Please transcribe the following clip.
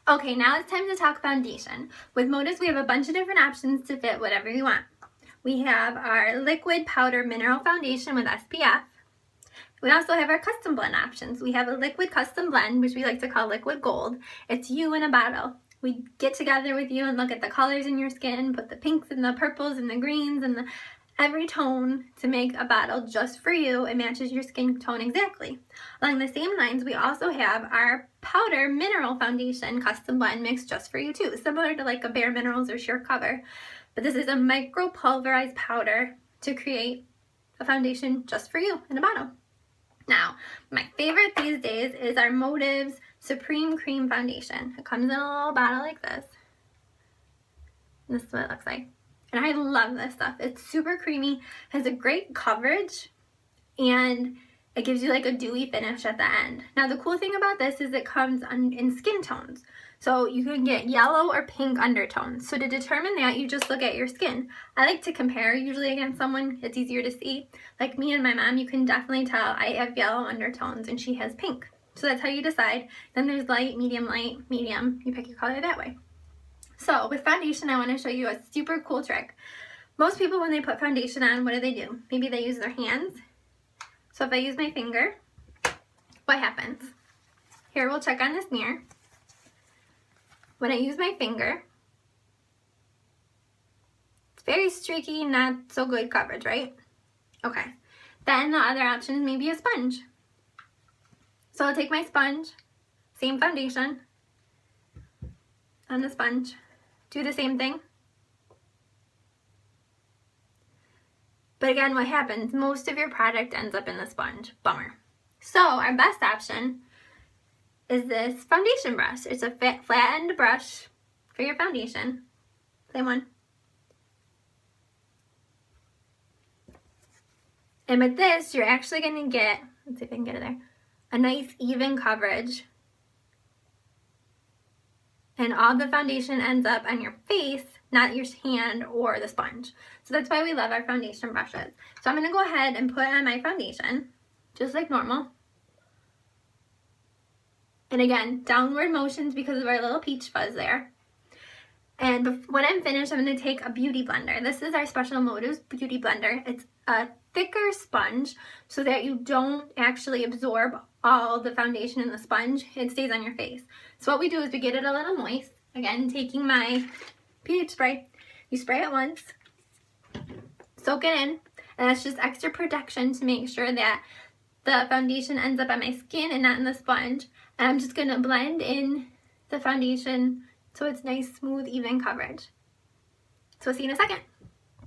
Okay, now it's time to talk foundation. With Modus, we have a bunch of different options to fit whatever you want. We have our liquid powder mineral foundation with SPF. We also have our custom blend options. We have a liquid custom blend, which we like to call liquid gold. It's you in a bottle. We get together with you and look at the colors in your skin, put the pinks and the purples and the greens and every tone to make a bottle just for you. It matches your skin tone exactly. Along the same lines, we also have our powder mineral foundation custom blend mix just for you too, similar to like a Bare Minerals or Sheer Cover. But this is a micro pulverized powder to create a foundation just for you in a bottle. Now, my favorite these days is our Motives Supreme Cream Foundation. It comes in a little bottle like this. This is what it looks like. And I love this stuff. It's super creamy, has a great coverage, and it gives you like a dewy finish at the end. Now the cool thing about this is it comes in skin tones. So you can get yellow or pink undertones. So to determine that, you just look at your skin. I like to compare usually against someone. It's easier to see. Like me and my mom, you can definitely tell I have yellow undertones and she has pink. So that's how you decide. Then there's light, medium. You pick your color that way. So with foundation, I want to show you a super cool trick. Most people, when they put foundation on, what do? Maybe they use their hands. So if I use my finger, what happens? Here, we'll check on this mirror. When I use my finger, it's very streaky, not so good coverage, right? Okay. Then the other option is maybe a sponge. So I'll take my sponge, same foundation, on the sponge. Do the same thing. But again, what happens? Most of your product ends up in the sponge. Bummer. So our best option is this foundation brush. It's a flattened brush for your foundation. Same one. And with this, you're actually going to get, let's see if I can get it there, a nice even coverage. And all the foundation ends up on your face, not your hand or the sponge. So that's why we love our foundation brushes. So I'm going to go ahead and put on my foundation, just like normal. And again, downward motions because of our little peach fuzz there. And when I'm finished, I'm going to take a beauty blender. This is our special Motives beauty blender. It's a thicker sponge so that you don't actually absorb all the foundation in the sponge. It stays on your face. So what we do is we get it a little moist. Again, taking my pH spray. You spray it once, soak it in, and that's just extra protection to make sure that the foundation ends up on my skin and not in the sponge. And I'm just going to blend in the foundation so it's nice, smooth, even coverage. So see you in a second.